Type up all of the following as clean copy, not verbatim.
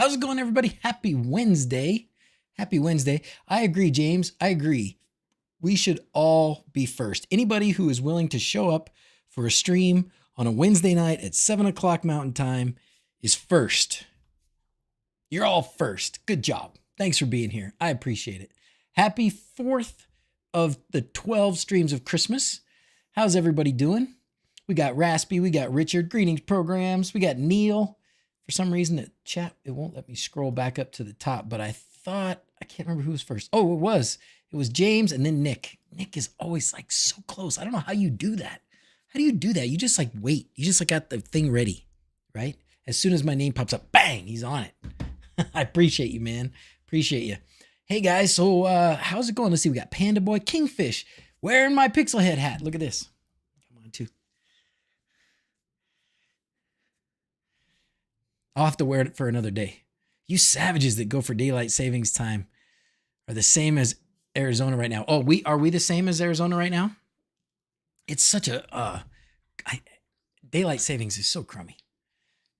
How's it going, everybody? Happy Wednesday. Happy Wednesday. I agree, James. I agree. We should all be first. Anybody who is willing to show up for a stream on a Wednesday night at 7 o'clock Mountain Time is first. You're all first. Good job. Thanks for being here. I appreciate it. Happy 4th of the 12 streams of Christmas. How's everybody doing? We got Raspy. We got Richard. Greetings programs. We got Neil. For some reason, the chat, it won't let me scroll back up to the top, but I can't remember who was first. Oh, it was James and then Nick. Nick is always like so close. I don't know how you do that. How do you do that? You just like wait. You just like got the thing ready, right? As soon as my name pops up, bang, he's on it. I appreciate you, man. Appreciate you. Hey guys, so how's it going? Let's see. We got Panda Boy, Kingfish, wearing my Pixelhead hat. Look at this. Come on, too. I'll have to wear it for another day. You savages that go for daylight savings time are the same as Arizona right now. Oh, are we the same as Arizona right now? It's such a daylight savings is so crummy.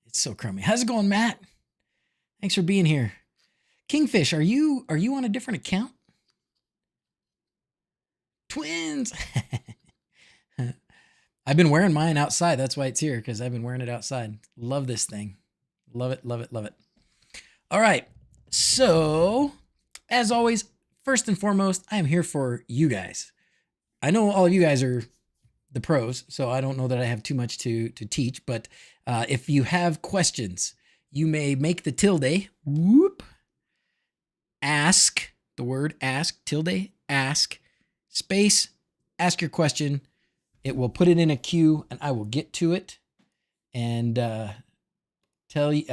It's so crummy. How's it going, Matt? Thanks for being here. Kingfish, are you on a different account? Twins. I've been wearing mine outside. That's why it's here, because I've been wearing it outside. Love this thing. Love it, love it, love it. All right. So, as always, first and foremost, I am here for you guys. I know all of you guys are the pros, so I don't know that I have too much to teach, but if you have questions, you may make the tilde, whoop, ask, the word ask, tilde, ask, space, ask your question. It will put it in a queue, and I will get to it and tell you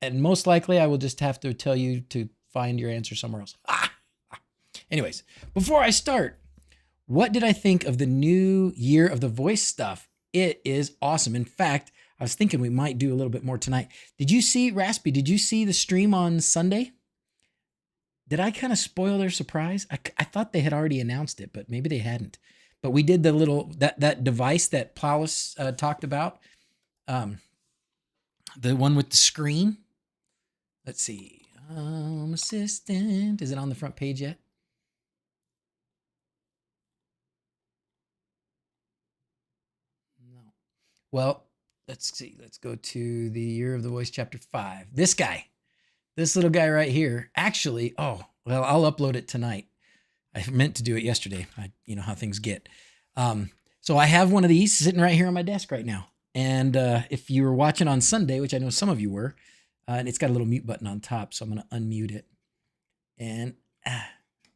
and most likely I will just have to tell you to find your answer somewhere else. Anyways, before I start, what did I think of the new Year of the Voice stuff? It is awesome. In fact, I was thinking we might do a little bit more tonight. Did you see, Raspy, did you see the stream on Sunday? Did I kind of spoil their surprise? I thought they had already announced it, but maybe they hadn't. But we did the little, that device that Paulus talked about. The one with the screen. Let's see. Assistant. Is it on the front page yet? No. Well, let's see. Let's go to the Year of the Voice, chapter 5. This guy. This little guy right here. Actually, I'll upload it tonight. I meant to do it yesterday. You know how things get. So I have one of these sitting right here on my desk right now. And if you were watching on Sunday, which I know some of you were, and it's got a little mute button on top, so I'm going to unmute it. And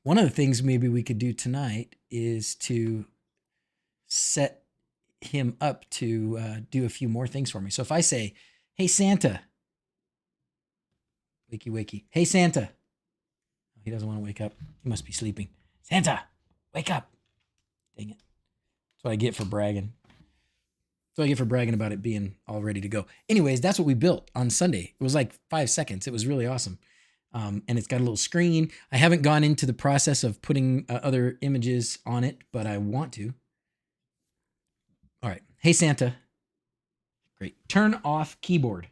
one of the things maybe we could do tonight is to set him up to do a few more things for me. So if I say, hey, Santa, wakey, wakey. Hey, Santa. He doesn't want to wake up. He must be sleeping. Santa, wake up. Dang it. That's what I get for bragging. So I get for bragging about it being all ready to go. Anyways, that's what we built on Sunday. It was like 5 seconds. It was really awesome. And it's got a little screen. I haven't gone into the process of putting other images on it, but I want to. All right. Hey, Santa. Great. Turn off keyboard.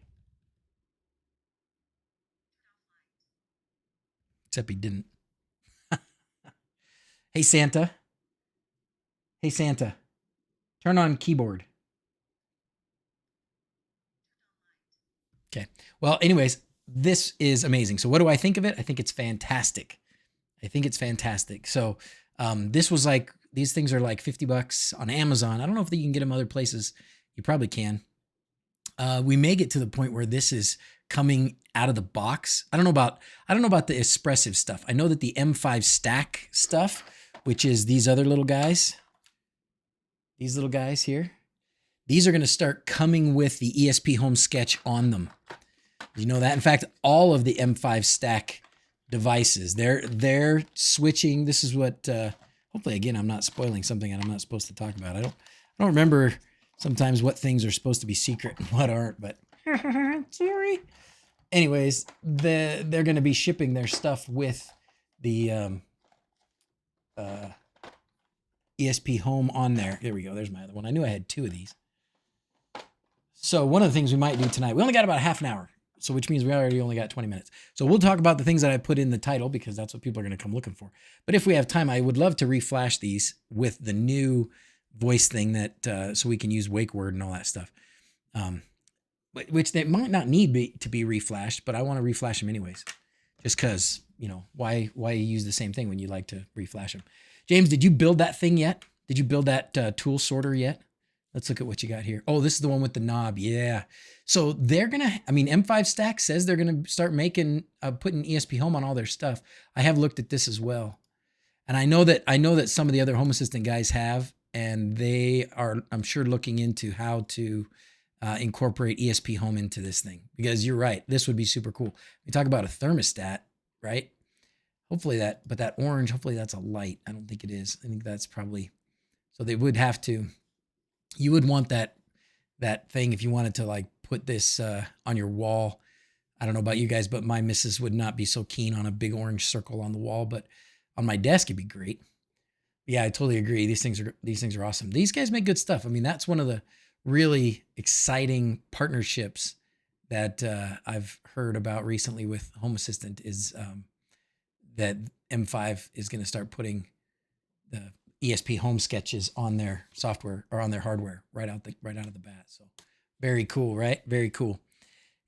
Except he didn't. Hey, Santa. Hey, Santa. Turn on keyboard. Okay. Well, anyways, this is amazing. So what do I think of it? I think it's fantastic. So this was like, these things are like $50 on Amazon. I don't know if you can get them other places. You probably can. We may get to the point where this is coming out of the box. I don't know about the expressive stuff. I know that the M5 stack stuff, which is these other little guys, these little guys here, these are going to start coming with the ESP Home Sketch on them. You know that? In fact, all of the M5 stack devices, they're switching. This is what, hopefully, again, I'm not spoiling something that I'm not supposed to talk about. I don't remember sometimes what things are supposed to be secret and what aren't, but sorry. Anyways, they're going to be shipping their stuff with the ESP Home on there. There we go. There's my other one. I knew I had 2 of these. So one of the things we might do tonight, we only got about half an hour. So which means we already only got 20 minutes. So we'll talk about the things that I put in the title because that's what people are going to come looking for. But if we have time, I would love to reflash these with the new voice thing that so we can use wake word and all that stuff. Which they might not need to be reflashed, but I want to reflash them anyways. Just because, you know, why use the same thing when you like to reflash them? James, did you build that thing yet? Did you build that tool sorter yet? Let's look at what you got here. Oh, this is the one with the knob. Yeah. So they're going to, I mean, M5 Stack says they're going to start making, putting ESP Home on all their stuff. I have looked at this as well. And I know that some of the other Home Assistant guys have, and they are, I'm sure, looking into how to incorporate ESP Home into this thing, because you're right. This would be super cool. We talk about a thermostat, right? Hopefully but that orange, hopefully that's a light. I don't think it is. I think that's probably, so they would have to, you would want that thing if you wanted to like put this on your wall. I don't know about you guys, but my missus would not be so keen on a big orange circle on the wall, but on my desk it'd be great. Yeah, I totally agree. These things are awesome. These guys make good stuff. I mean, that's one of the really exciting partnerships that I've heard about recently with Home Assistant is that M5 is going to start putting the ESP Home sketches on their software or on their hardware right out of the bat. So very cool, right? Very cool.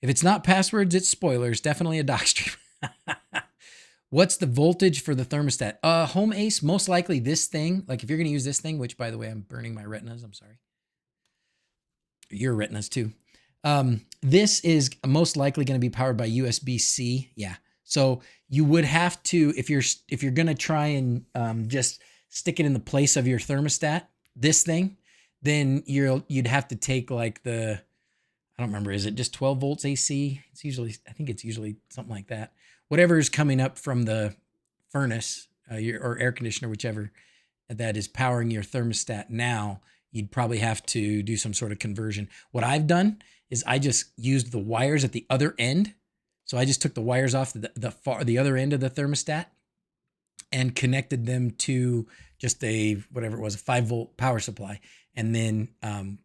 If it's not passwords, it's spoilers. Definitely a doc stream. What's the voltage for the thermostat? Home Ace, most likely this thing. Like if you're going to use this thing, which by the way, I'm burning my retinas. I'm sorry. Your retinas too. This is most likely going to be powered by USB-C. Yeah. So you would have to, if you're going to try and just stick it in the place of your thermostat, this thing, then you'd have to take like I don't remember, is it just 12 volts AC? I think it's usually something like that. Whatever is coming up from the furnace or air conditioner, whichever that is powering your thermostat now, you'd probably have to do some sort of conversion. What I've done is I just used the wires at the other end. So I just took the wires off the other end of the thermostat and connected them to just whatever it was, a 5-volt power supply, and then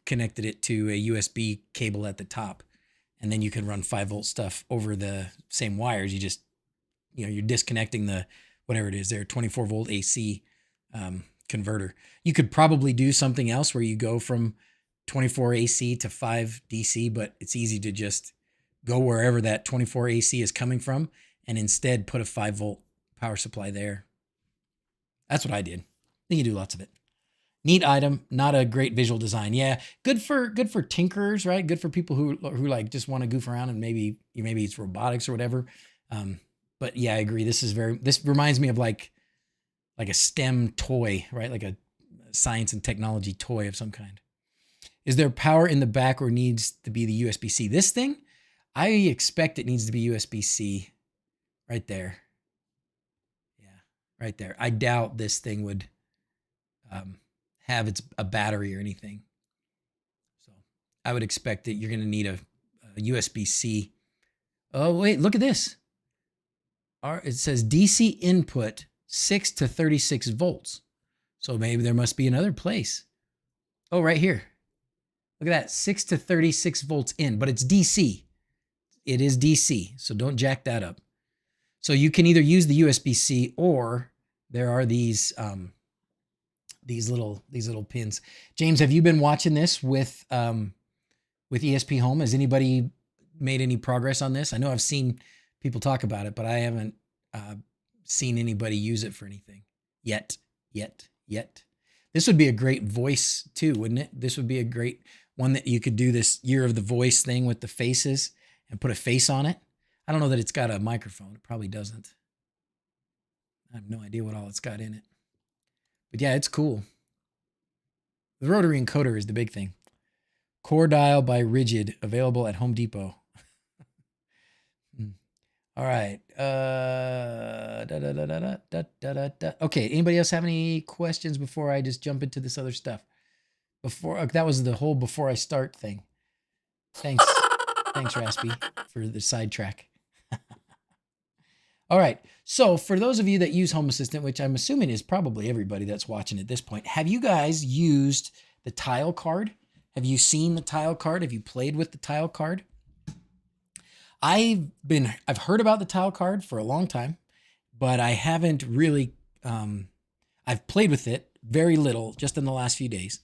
connected it to a USB cable at the top. And then you can run 5-volt stuff over the same wires. You're disconnecting the, whatever it is there, 24-volt AC converter. You could probably do something else where you go from 24 AC to 5 DC, but it's easy to just go wherever that 24 AC is coming from and instead put a 5-volt power supply there. That's what I did. Then you do lots of it. Neat item, not a great visual design. Yeah, good for tinkerers, right? Good for people who like just want to goof around and maybe it's robotics or whatever. But yeah, I agree. This reminds me of like a STEM toy, right? Like a science and technology toy of some kind. Is there power in the back or needs to be the USB-C? This thing, I expect it needs to be USB-C right there. Yeah, right there. I doubt this thing would have a battery or anything. So I would expect that you're going to need a USB-C. Oh, wait, look at this. It says DC input 6 to 36 volts. So maybe there must be another place. Oh, right here. Look at that, 6 to 36 volts in, but it's DC. It is DC, so don't jack that up. So you can either use the USB-C or there are these little pins. James, have you been watching this with ESP Home? Has anybody made any progress on this? I know I've seen people talk about it, but I haven't seen anybody use it for anything yet. This would be a great voice too, wouldn't it? This would be a great one that you could do this year of the voice thing with the faces and put a face on it. I don't know that it's got a microphone. It probably doesn't. I have no idea what all it's got in it. But yeah, it's cool. The rotary encoder is the big thing. Core dial by Rigid, available at Home Depot. All right. Okay, anybody else have any questions before I just jump into this other stuff? That was the whole before I start thing. Thanks, Raspy, for the sidetrack. All right. So for those of you that use Home Assistant, which I'm assuming is probably everybody that's watching at this point, have you guys used the tile card? Have you seen the tile card? Have you played with the tile card? I've heard about the tile card for a long time, but I haven't really, I've played with it very little just in the last few days.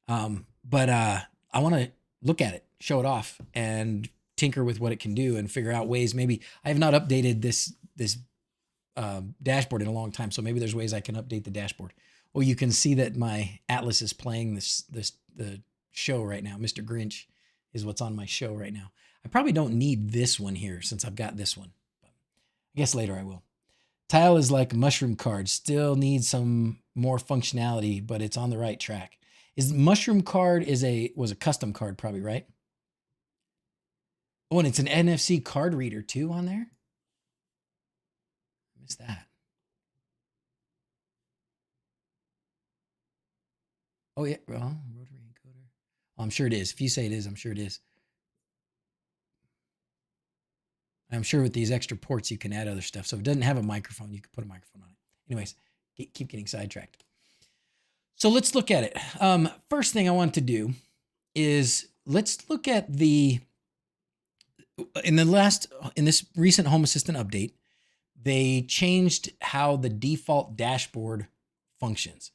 But I want to look at it, show it off, and tinker with what it can do and figure out ways. Maybe I have not updated this dashboard in a long time, so maybe there's ways I can update the dashboard. Oh, you can see that my Atlas is playing the show right now. Mr. Grinch is what's on my show right now. I probably don't need this one here since I've got this one, but I guess later I will. Tile is like a mushroom card, still needs some more functionality, but it's on the right track. Is mushroom card was a custom card probably, right? Oh, and it's an NFC card reader too on there. I missed that. Oh yeah, well, rotary encoder. Oh, I'm sure it is. If you say it is, I'm sure it is. I'm sure with these extra ports, you can add other stuff. So if it doesn't have a microphone, you can put a microphone on it. Anyways, keep getting sidetracked. So let's look at it. First thing I want to do is let's look at in this recent Home Assistant update, they changed how the default dashboard functions.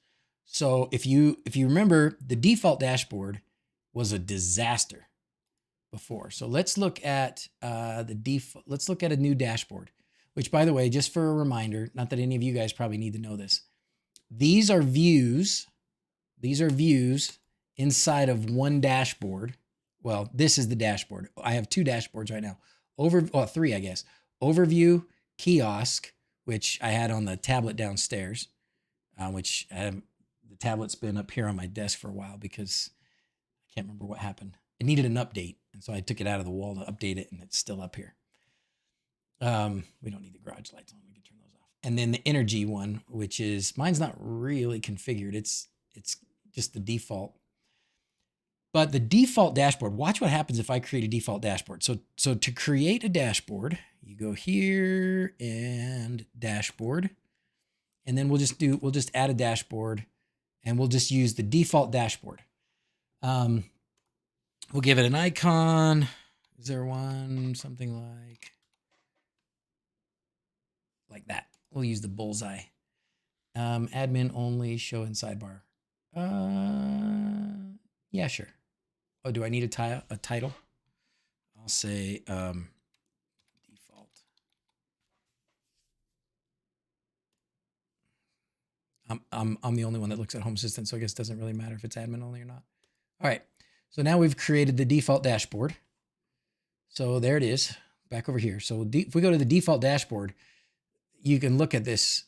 So if you remember, the default dashboard was a disaster before. So let's look at let's look at a new dashboard, which, by the way, just for a reminder, not that any of you guys probably need to know this, these are views. These are views inside of one dashboard. Well, this is the dashboard. I have two dashboards right now. Three, I guess. Overview, kiosk, which I had on the tablet downstairs, which the tablet's been up here on my desk for a while because I can't remember what happened. It needed an update, and so I took it out of the wall to update it, and it's still up here. We don't need the garage lights on. We can turn those off. And then the energy one, which is, mine's not really configured. It's just the default. But the default dashboard, watch what happens if I create a default dashboard. So to create a dashboard, you go here and dashboard, and then we'll just add a dashboard, and we'll just use the default dashboard. We'll give it an icon. Is there one, something like that? We'll use the bullseye. Admin only, show in sidebar. Yeah, sure. Oh, do I need a title? I'll say default. I'm the only one that looks at Home Assistant, so I guess it doesn't really matter if it's admin only or not. All right. So now we've created the default dashboard. So there it is, back over here. So if we go to the default dashboard, you can look at this.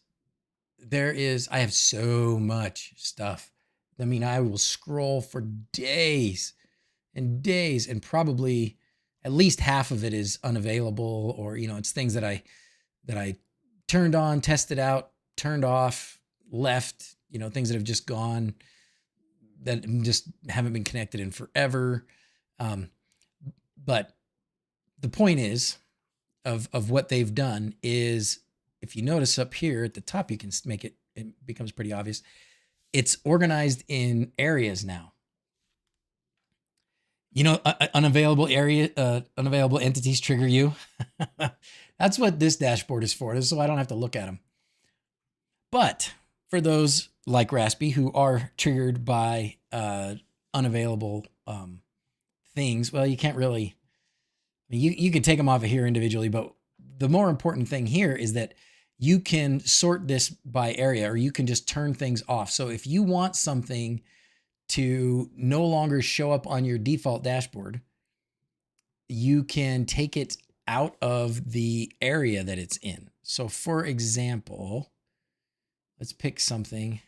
I have so much stuff. I mean, I will scroll for days and days, and probably at least half of it is unavailable, or, it's things that I turned on, tested out, turned off, left, things that have just gone, that just haven't been connected in forever. But the point is of what they've done is, if you notice up here at the top, you can make it becomes pretty obvious. It's organized in areas now. Unavailable entities trigger you. That's what this dashboard is for, so I don't have to look at them. But for those like Raspy who are triggered by unavailable things, well, you can't really, you can take them off of here individually, but the more important thing here is that you can sort this by area, or you can just turn things off. So if you want something to no longer show up on your default dashboard, you can take it out of the area that it's in. So for example, let's pick something.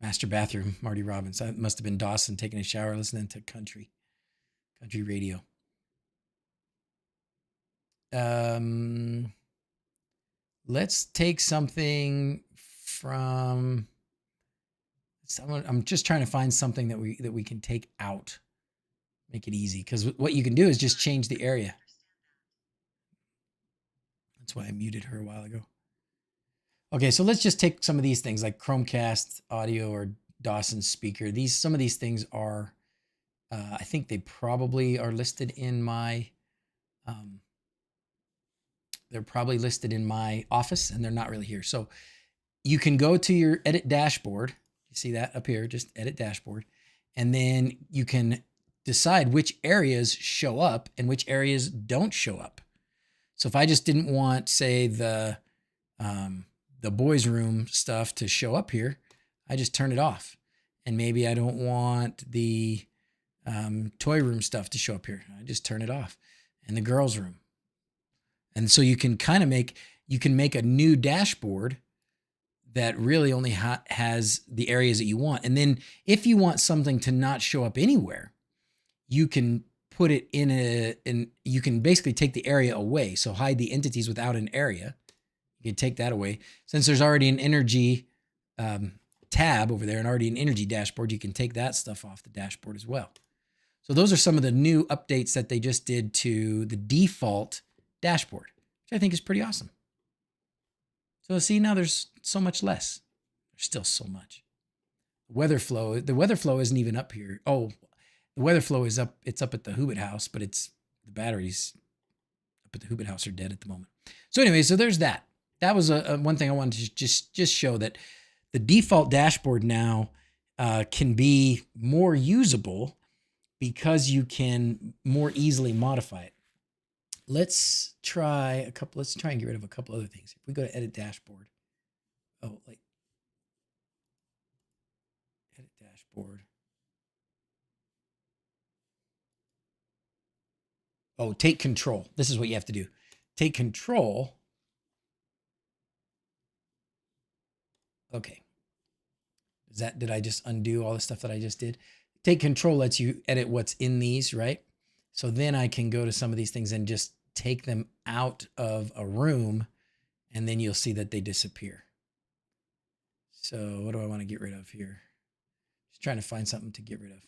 Master bathroom, Marty Robbins. That must have been Dawson taking a shower listening to country radio. Let's take something from someone. I'm just trying to find something that we can take out, make it easy, because what you can do is just change the area. That's why I muted her a while ago. Okay, so let's just take some of these things like Chromecast audio or Dawson speaker. Some of these things are I think they probably are listed in my, they're probably listed in my office, and they're not really here. So you can go to your edit dashboard. You see that up here, just edit dashboard. And then you can decide which areas show up and which areas don't show up. So if I just didn't want, say, the boys' room stuff to show up here, I just turn it off. And maybe I don't want the toy room stuff to show up here. I just turn it off. And the girls' room. And so you can kind of make a new dashboard that really only has the areas that you want. And then if you want something to not show up anywhere, you can put it in you can basically take the area away. So hide the entities without an area. You can take that away. Since there's already an energy tab over there and already an energy dashboard, you can take that stuff off the dashboard as well. So those are some of the new updates that they just did to the default dashboard, which I think is pretty awesome. So see, now there's so much less. There's still so much. The weather flow isn't even up here. Oh, the weather flow is up. It's up at the Hoobit house, but the batteries up at the Hoobit house are dead at the moment. So anyway, so there's that. That was one thing I wanted to just show, that the default dashboard now can be more usable because you can more easily modify it. Let's try and get rid of a couple other things. If we go to edit dashboard, edit dashboard. Oh, take control. This is what you have to do. Take control. Okay. Did I just undo all the stuff that I just did? Take control lets you edit what's in these, right? So then I can go to some of these things and just take them out of a room, and then you'll see that they disappear. So what do I want to get rid of here? Just trying to find something to get rid of.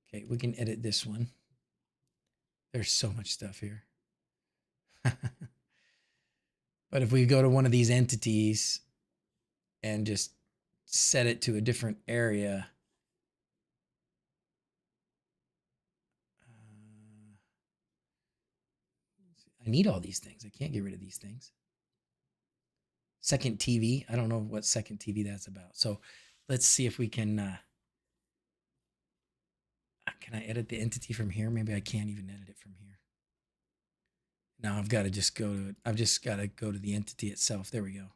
Okay, we can edit this one. There's so much stuff here. But if we go to one of these entities and just set it to a different area, I need all these things. I can't get rid of these things. Second TV. I don't know what second TV that's about. So let's see if we can I edit the entity from here? Maybe I can't even edit it from here. Now I've got to just go to it. I've just got to go to the entity itself. There we go.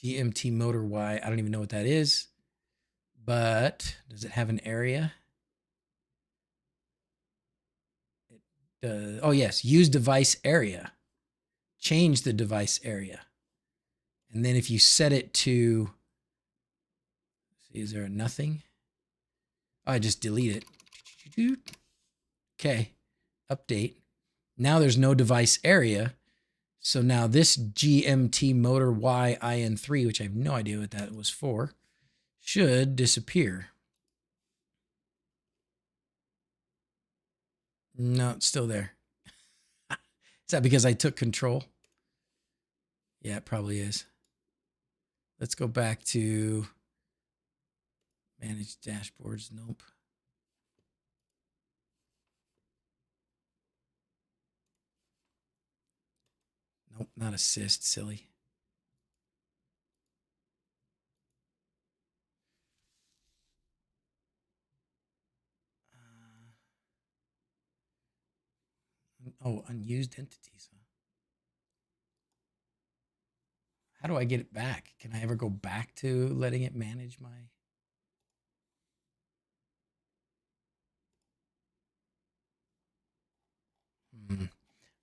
GMT motor Y. I don't even know what that is, but does it have an area? Oh yes, use device area. Change the device area. And then if you set it to, see, is there a nothing? Oh, I just delete it. Okay, update. Now there's no device area. So now this GMT motor Y IN3, which I have no idea what that was for, should disappear. No, it's still there. Is that because I took control? Yeah, it probably is. Let's go back to manage dashboards. Nope. Nope, not assist, silly. Oh, unused entities. Huh? How do I get it back? Can I ever go back to letting it manage my...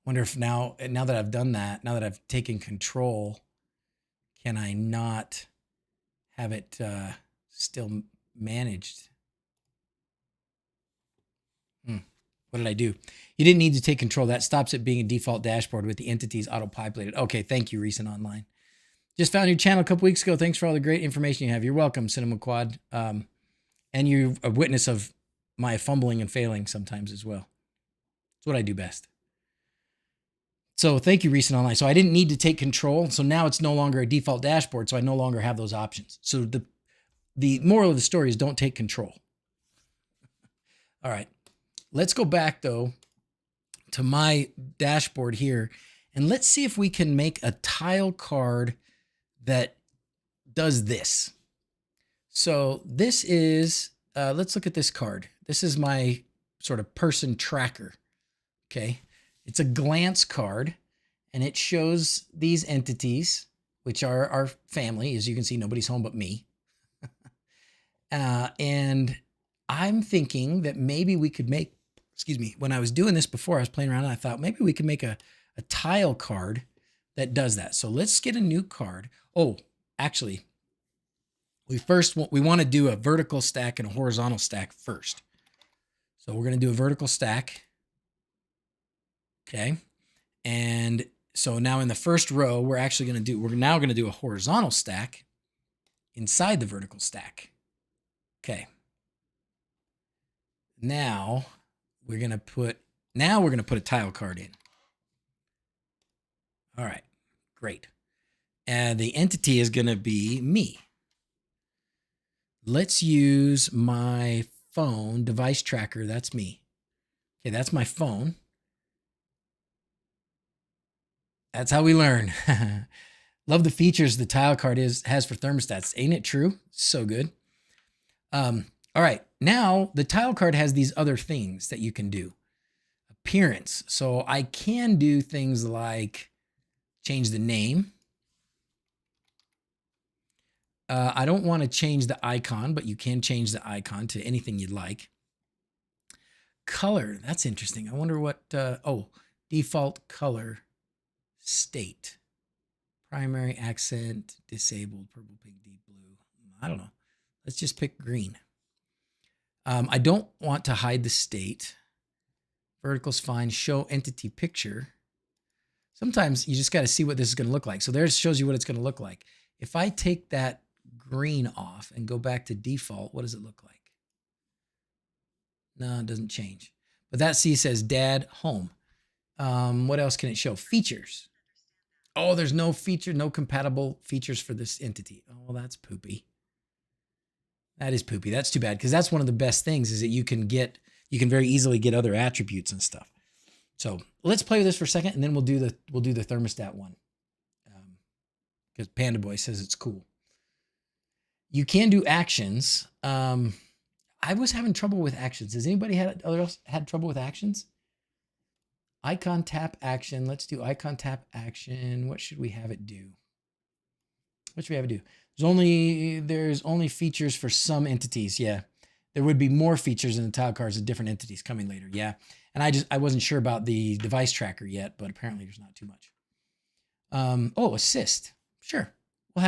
Wonder if now that I've done that, now that I've taken control, can I not have it still managed? What did I do? You didn't need to take control. That stops it being a default dashboard with the entities auto-populated. Okay, thank you, Recent Online. Just found your channel a couple weeks ago. Thanks for all the great information you have. You're welcome, Cinema Quad. And you're a witness of my fumbling and failing sometimes as well. It's what I do best. So thank you, Recent Online. So I didn't need to take control. So now it's no longer a default dashboard. So I no longer have those options. So the moral of the story is don't take control. All right, let's go back though to my dashboard here, and let's see if we can make a tile card that does this. So this is, let's look at this card. This is my sort of person tracker. Okay, it's a glance card, and it shows these entities, which are our family. As you can see, nobody's home but me. And I'm thinking that maybe we could make, excuse me, when I was doing this before, I was playing around and I thought maybe we could make a tile card that does that. So let's get a new card. Oh, actually, we want to do a vertical stack and a horizontal stack first. So we're going to do a vertical stack. Okay. And so now in the first row, we're now going to do a horizontal stack inside the vertical stack. Okay. Now we're going to put a tile card in. All right, great. And the entity is going to be me. Let's use my phone device tracker. That's me. Okay, that's my phone. That's how we learn. Love the features the tile card has for thermostats. Ain't it true? So good. All right, now the tile card has these other things that you can do. Appearance. So I can do things like change the name. I don't want to change the icon, but you can change the icon to anything you'd like. Color. That's interesting. I wonder what, default color state. Primary accent, disabled, purple, pink, deep blue. I don't know. Let's just pick green. I don't want to hide the state. Vertical's fine. Show entity picture. Sometimes you just got to see what this is going to look like. So there it shows you what it's going to look like. If I take that green off and go back to default, what does it look like? No, it doesn't change. But that C says dad home. What else can it show? Features. Oh, there's no compatible features for this entity. Oh, well, that's poopy. That is poopy. That's too bad, because that's one of the best things is that you can very easily get other attributes and stuff. So let's play with this for a second, and then we'll do the thermostat one, because Panda Boy says it's cool. You can do actions. I was having trouble with actions. Has anybody else had trouble with actions? Icon tap action. Let's do icon tap action. What should we have it do? What should we have it do? There's only features for some entities. Yeah. There would be more features in the tile cards of different entities coming later. Yeah. And I wasn't sure about the device tracker yet, but apparently there's not too much. Assist. Sure. We'll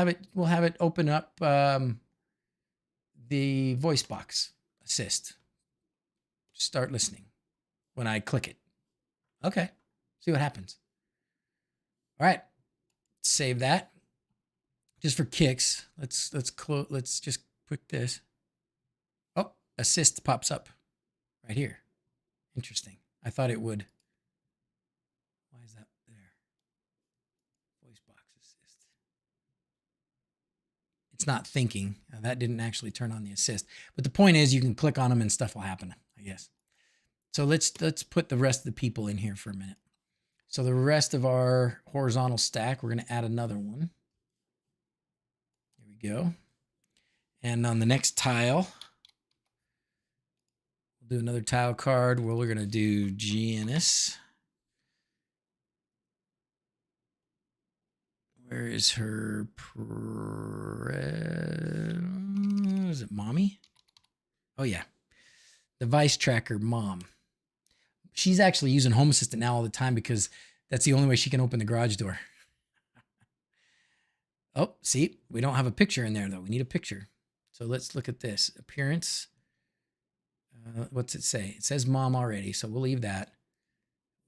have it open up the voice box. Assist. Start listening when I click it. Okay. See what happens. All right. Save that. Just for kicks, let's just click this. Oh, assist pops up right here. Interesting. I thought it would. Why is that there? Voice box assist. It's not thinking. That didn't actually turn on the assist. But the point is you can click on them and stuff will happen, I guess. So let's put the rest of the people in here for a minute. So the rest of our horizontal stack, we're going to add another one. Go. And on the next tile, we'll do another tile card where we're going to do Janice. Where is her? Is it mommy? Oh, yeah. Device tracker mom. She's actually using Home Assistant now all the time because that's the only way she can open the garage door. Oh, see, we don't have a picture in there, though. We need a picture. So let's look at this. Appearance. What's it say? It says mom already, so we'll leave that.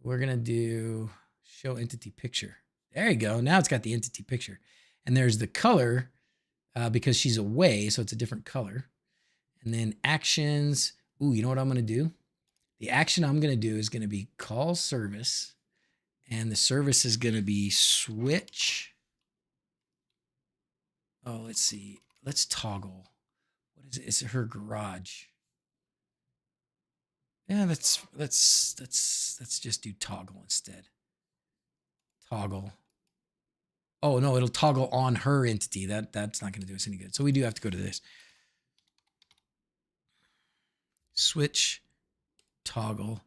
We're going to do show entity picture. There you go. Now it's got the entity picture. And there's the color because she's away, so it's a different color. And then actions. Ooh, you know what I'm going to do? The action I'm going to do is going to be call service. And the service is going to be switch. Oh, let's see. Let's toggle. is her garage. Yeah, let's just do toggle instead. Toggle. Oh no, it'll toggle on her entity. That's not going to do us any good. So we do have to go to this. Switch, toggle,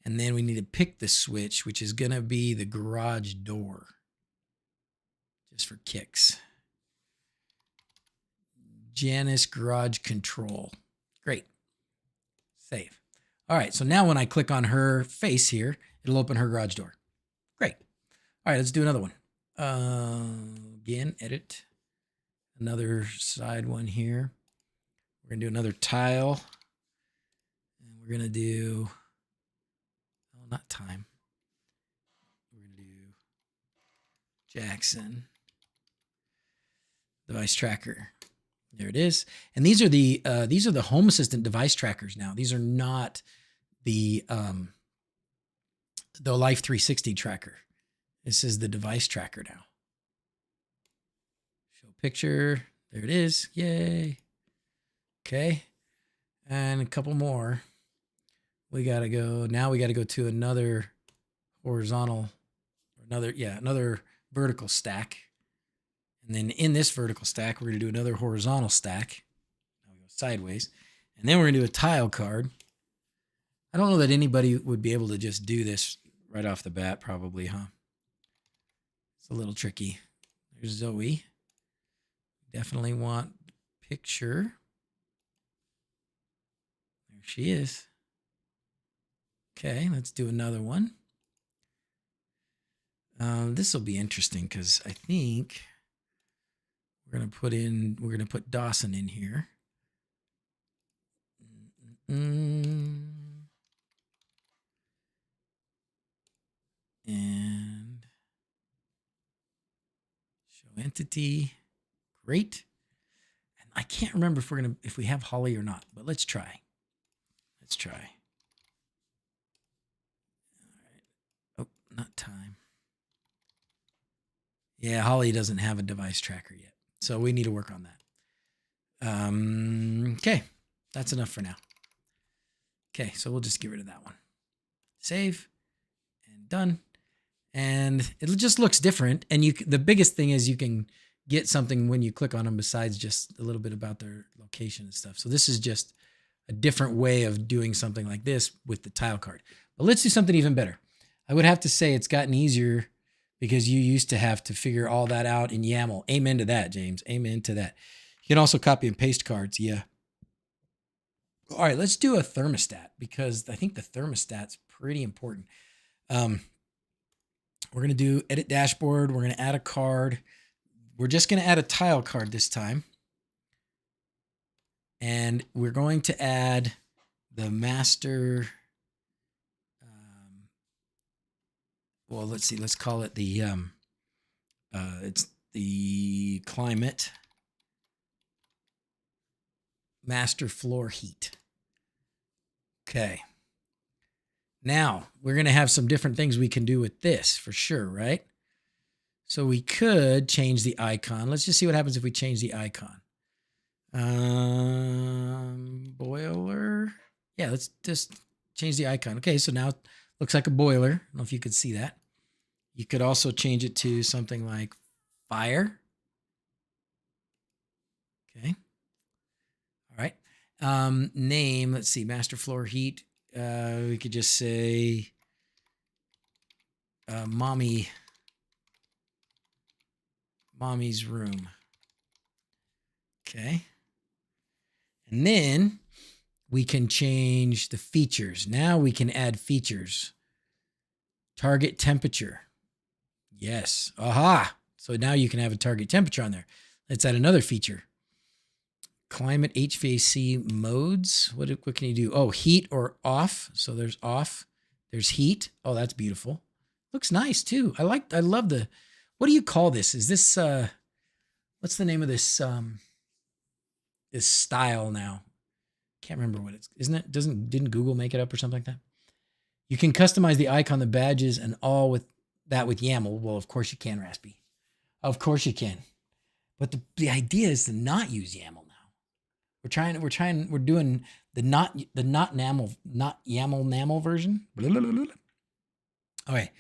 and then we need to pick the switch, which is going to be the garage door. Just for kicks. Janice garage control. Great. Save. All right, so now when I click on her face here, it'll open her garage door. Great. All right, let's do another one. Again, edit. Another side one here. We're going to do another tile. And we're going to do, oh, not time. We're going to do Jackson. Device tracker. There it is. And these are the Home Assistant device trackers now. These are not the Life 360 tracker. This is the device tracker now. Show picture. There it is. Yay. Okay. And a couple more. We got to go. Now we got to go to another horizontal, another vertical stack. And then in this vertical stack, we're going to do another horizontal stack. Now we go sideways. And then we're going to do a tile card. I don't know that anybody would be able to just do this right off the bat, probably, huh? It's a little tricky. There's Zoe. Definitely want picture. There she is. Okay, let's do another one. This will be interesting because I think we're going to put Dawson in here. And show entity. Great. And I can't remember if we have Holly or not, but let's try. Let's try. All right. Oh, not time. Yeah, Holly doesn't have a device tracker yet. So we need to work on that. Okay, that's enough for now. Okay, so we'll just get rid of that one. Save and done. And it just looks different. And the biggest thing is you can get something when you click on them besides just a little bit about their location and stuff. So this is just a different way of doing something like this with the tile card. But let's do something even better. I would have to say it's gotten easier because you used to have to figure all that out in YAML. Amen to that, James. Amen to that. You can also copy and paste cards. Yeah. All right, let's do a thermostat because I think the thermostat's pretty important. We're going to do edit dashboard. We're going to add a card. We're just going to add a tile card this time. And we're going to add the master. Well, let's see. Let's call it the, it's the climate master floor heat. Okay. Now we're going to have some different things we can do with this for sure, right? So we could change the icon. Let's just see what happens if we change the icon. Boiler. Yeah, let's just change the icon. Okay, so now it looks like a boiler. I don't know if you could see that. You could also change it to something like fire. Okay. All right. Name, let's see, master floor heat. We could just say mommy's room. Okay. And then we can change the features. Now we can add features. Target temperature. Yes. Aha. So now you can have a target temperature on there. Let's add another feature. Climate HVAC modes. What can you do? Oh, heat or off. So there's off. There's heat. Oh, that's beautiful. Looks nice too. I love the, what do you call this? Is this, what's the name of this, this style now? Can't remember what it's, isn't it? Didn't Google make it up or something like that? You can customize the icon, the badges, and all with that with YAML. Well, of course you can, Raspy. Of course you can. But the idea is to not use YAML now. We're doing the not YAML NAML version. Okay.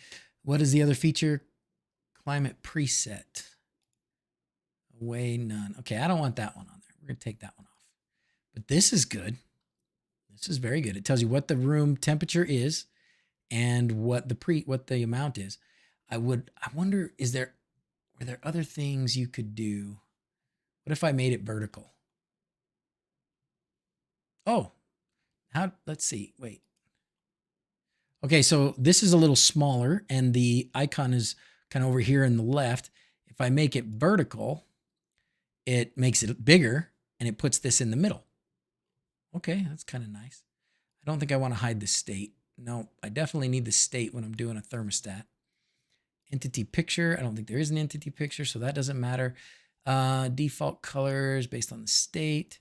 What is the other feature? Climate preset. Away none. Okay, I don't want that one on there. We're gonna take that one off. But this is good. This is very good. It tells you what the room temperature is and what the amount is. I wonder, were there other things you could do? What if I made it vertical? Oh, let's see. Wait. Okay, so this is a little smaller and the icon is kind of over here in the left. If I make it vertical, it makes it bigger and it puts this in the middle. Okay, that's kind of nice. I don't think I want to hide the state. No, I definitely need the state when I'm doing a thermostat. Entity picture, I don't think there is an entity picture, so that doesn't matter. Default colors based on the state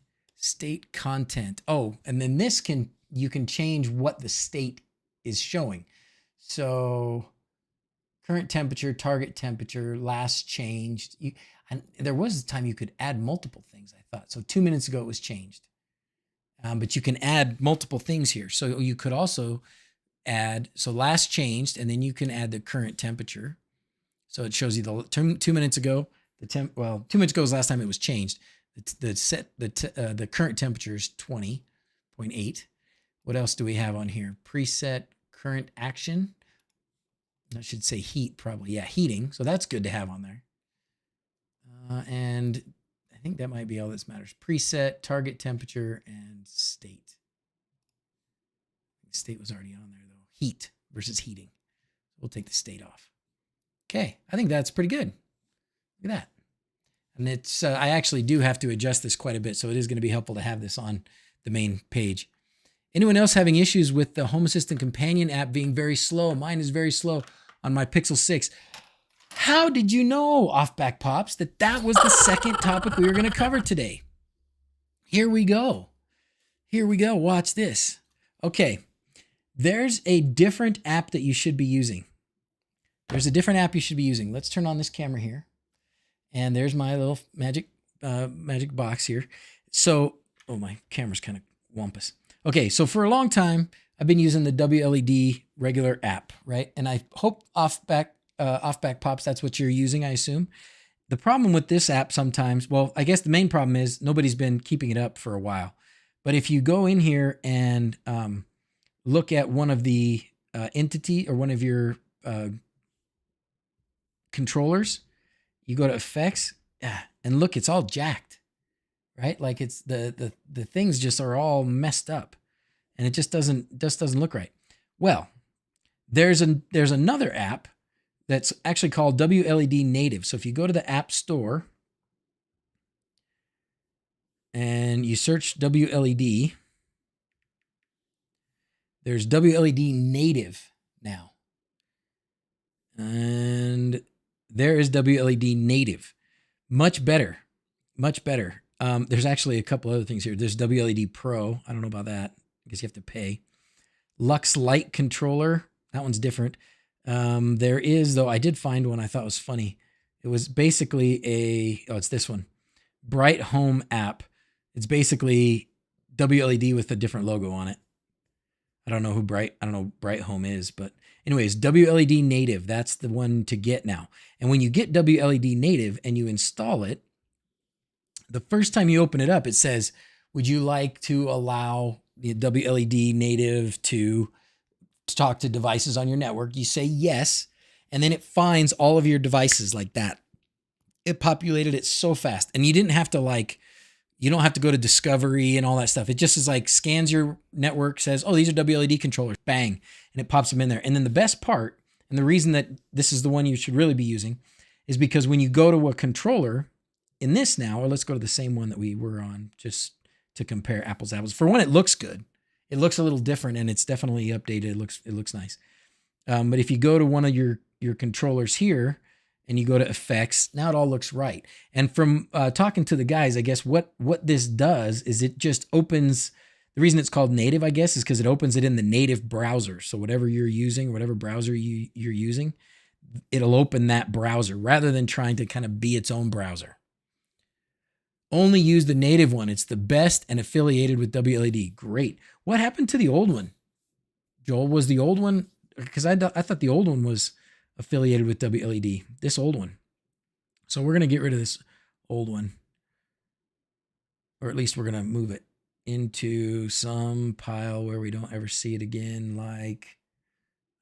content. Oh, and then you can change what the state is showing. So current temperature, target temperature, last changed. And there was a time you could add multiple things, I thought. So 2 minutes ago it was changed. But you can add multiple things here. So you could also add, so last changed, and then you can add the current temperature. So it shows you the 2 minutes ago, 2 minutes ago was the last time it was changed. The current temperature is 20.8. What else do we have on here? Preset current action. I should say heat probably. Yeah, heating. So that's good to have on there. And I think that might be all that matters. Preset, target temperature, and state. State was already on there though. Heat versus heating. We'll take the state off. Okay, I think that's pretty good. Look at that. And it's I actually do have to adjust this quite a bit, so it is going to be helpful to have this on the main page. Anyone else having issues with the Home Assistant Companion app being very slow? Mine is very slow on my Pixel 6. How did you know, Off-Back Pops, that was the second topic we were going to cover today? Here we go. Here we go. Watch this. Okay. There's a different app that you should be using. There's a different app you should be using. Let's turn on this camera here. And there's my little magic box here. So, oh, my camera's kind of wampus. Okay, so for a long time, I've been using the wLED regular app, right? And I hope Off-Back Pops, that's what you're using, I assume. The problem with this app sometimes, well, I guess the main problem is nobody's been keeping it up for a while. But if you go in here and look at one of the entity or one of your controllers, you go to effects, and look, it's all jacked, right? Like it's the things just are all messed up, and it just doesn't look right. Well, there's another app that's actually called wLED Native. So if you go to the App Store and you search wLED, there's wLED Native now. And there is wLED Native. Much better. Much better. There's actually a couple other things here. There's wLED Pro. I don't know about that. I guess you have to pay. Lux Light Controller. That one's different. There is, though, I did find one I thought was funny. It was basically it's this one. Bright Home app. It's basically wLED with a different logo on it. I don't know who Bright Home is, but anyways, wLED Native, that's the one to get now. And when you get wLED Native and you install it, the first time you open it up, it says, would you like to allow the wLED Native to talk to devices on your network? You say yes, and then it finds all of your devices like that. It populated it so fast, and you don't have to go to Discovery and all that stuff. It just is like scans your network, says, oh, these are wLED controllers, bang, and it pops them in there. And then the best part, and the reason that this is the one you should really be using, is because when you go to a controller in this now, or let's go to the same one that we were on just to compare apples to apples. For one, it looks good. It looks a little different, and it's definitely updated. It looks nice. But if you go to one of your controllers here, and you go to effects, now it all looks right. And from talking to the guys, I guess what this does is it just opens, the reason it's called native, I guess, is because it opens it in the native browser. So whatever you're using, whatever browser you're using, it'll open that browser rather than trying to kind of be its own browser. Only use the native one. It's the best and affiliated with wLED. Great. What happened to the old one? Joel, was the old one? Because I thought the old one was affiliated with wLED. This old one. So we're going to get rid of this old one. Or at least we're going to move it into some pile where we don't ever see it again. Like,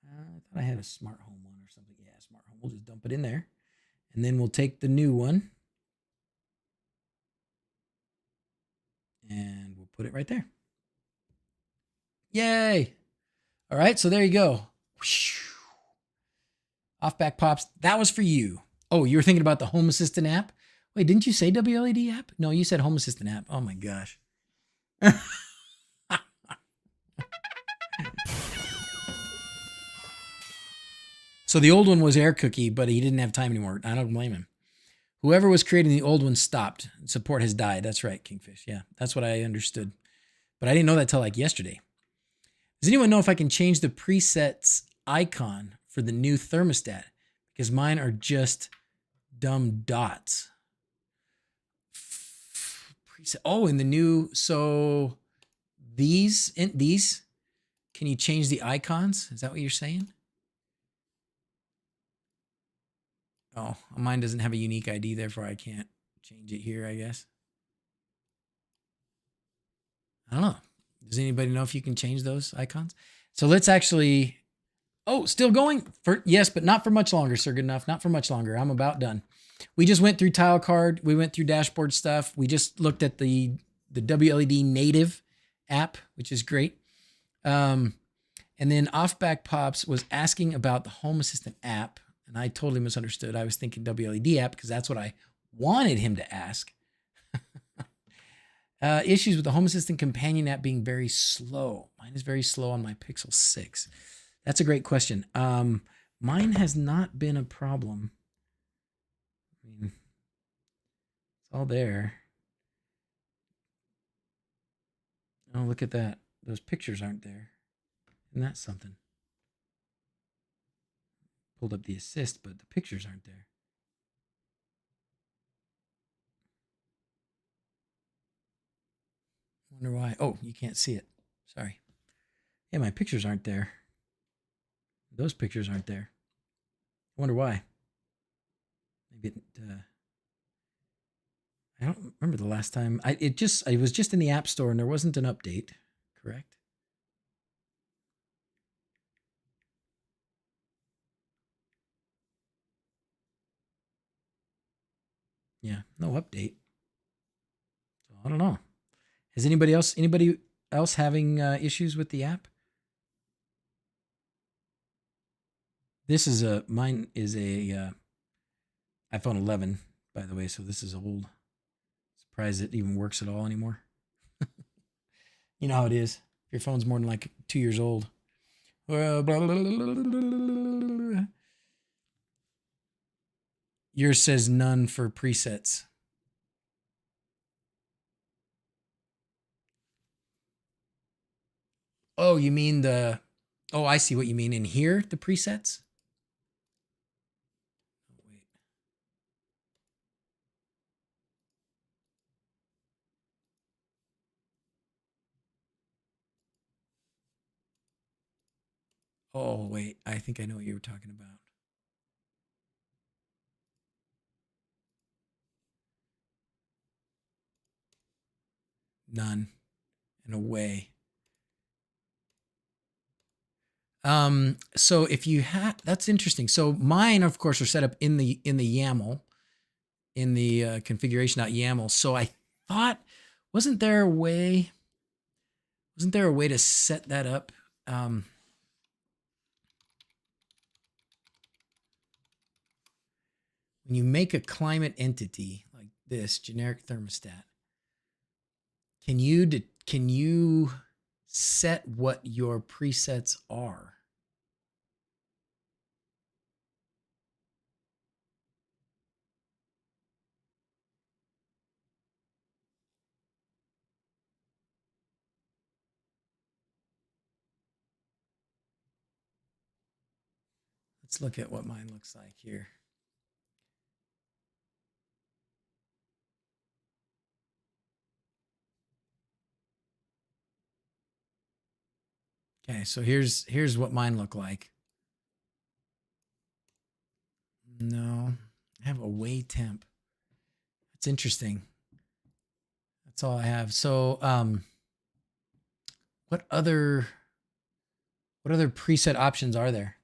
I thought I had a smart home one or something. Yeah, smart home. We'll just dump it in there. And then we'll take the new one. And we'll put it right there. Yay. All right, so there you go. Off back pops. That was for you. Oh, you were thinking about the Home Assistant app? Wait, didn't you say wLED app? No, you said Home Assistant app. Oh my gosh. So the old one was Air Cookie, but he didn't have time anymore. I don't blame him. Whoever was creating the old one stopped. Support has died. That's right, Kingfish. Yeah, that's what I understood. But I didn't know that till like yesterday. Does anyone know if I can change the presets icon for the new thermostat? Because mine are just dumb dots. Preset. Oh, in the new, so these, can you change the icons? Is that what you're saying? Oh, mine doesn't have a unique ID, therefore I can't change it here, I guess. I don't know. Does anybody know if you can change those icons? So let's actually, oh, still going? Yes, but not for much longer, Sir Good Enough. Not for much longer. I'm about done. We just went through tile card. We went through dashboard stuff. We just looked at the wLED native app, which is great. And then Offback Pops was asking about the Home Assistant app, and I totally misunderstood. I was thinking wLED app because that's what I wanted him to ask. Issues with the Home Assistant companion app being very slow. Mine is very slow on my Pixel 6. That's a great question. Mine has not been a problem. I mean, it's all there. Oh, look at that. Those pictures aren't there. Isn't that something? Pulled up the assist, but the pictures aren't there. Wonder why. Oh, you can't see it. Sorry. Yeah, my pictures aren't there. Those pictures aren't there. I wonder why. Maybe I don't remember the last time. It was just in the App Store and there wasn't an update, correct? Yeah, no update. So I don't know. Has anybody else having issues with the app? Mine is a iPhone 11, by the way, so this is old. Surprised it even works at all anymore. You know how it is. If your phone's more than like 2 years old. Yours says none for presets. Oh, you mean oh, I see what you mean. In here, the presets? Wait. Oh, wait. I think I know what you were talking about. None. And away. So if you have, that's interesting. So mine, of course, are set up in the YAML, in the configuration.yaml. So I thought, wasn't there a way to set that up? When you make a climate entity like this, generic thermostat, can you set what your presets are? Let's look at what mine looks like here. Okay, so here's what mine look like. No, I have away temp. That's interesting. That's all I have. So what other preset options are there?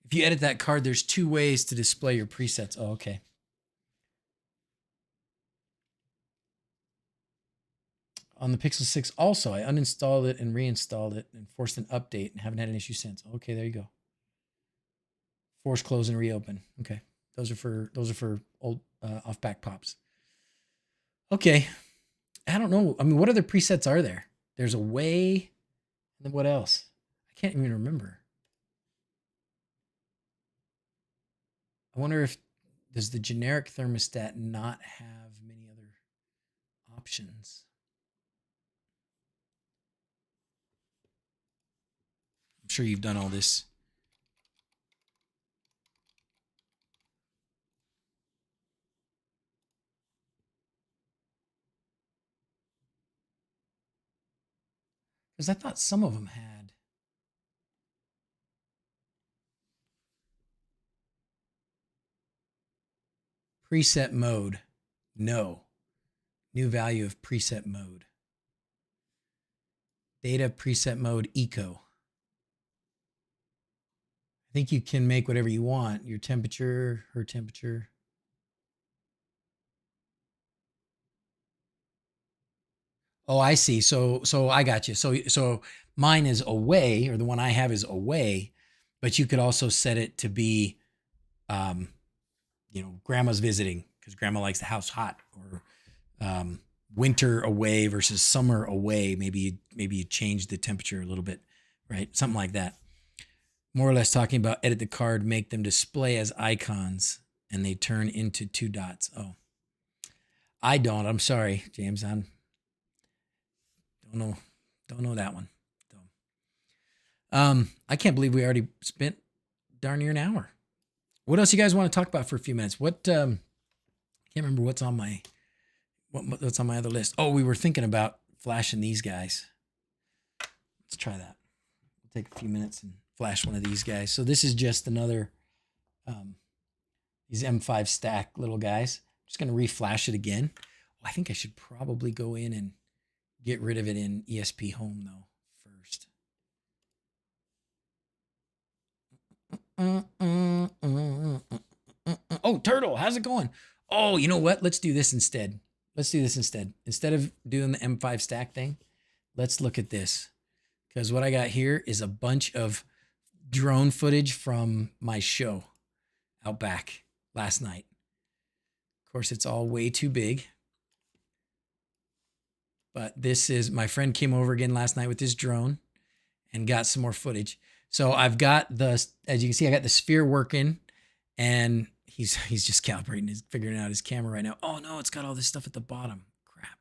If you edit that card, there's 2 ways to display your presets. Oh, okay. On the Pixel 6 also, I uninstalled it and reinstalled it and forced an update and haven't had an issue since. Okay, there you go. Force close and reopen. Okay. Those are for old off back pops. Okay. I don't know. I mean, what other presets are there? There's away, and then what else? I can't even remember. I wonder if does the generic thermostat not have many other options? I'm sure you've done all this. Because I thought some of them had. Preset mode. No. New value of preset mode. Data preset mode eco. I think you can make whatever you want. Your temperature, her temperature. Oh, I see. So I got you. So mine is away, or the one I have is away, but you could also set it to be, grandma's visiting because grandma likes the house hot, or winter away versus summer away. Maybe you change the temperature a little bit, right? Something like that. More or less talking about edit the card, make them display as icons, and they turn into 2 dots. Oh, I don't. I'm sorry, James. Don't know that one. I can't believe we already spent darn near an hour. What else you guys want to talk about for a few minutes? What I can't remember what's on my other list. Oh, we were thinking about flashing these guys. Let's try that. We'll take a few minutes and flash one of these guys. So this is just another these M5 stack little guys. I'm just going to reflash it again. Oh, I think I should probably go in and get rid of it in ESP Home though first. Oh, Turtle, how's it going? Oh, you know what? Let's do this instead. Instead of doing the M5 stack thing, let's look at this. Because what I got here is a bunch of drone footage from my show out back last night. Of course, it's all way too big. But this is, my friend came over again last night with his drone and got some more footage. So I've got as you can see, I got the sphere working, and he's just calibrating, figuring out his camera right now. Oh no, it's got all this stuff at the bottom. Crap.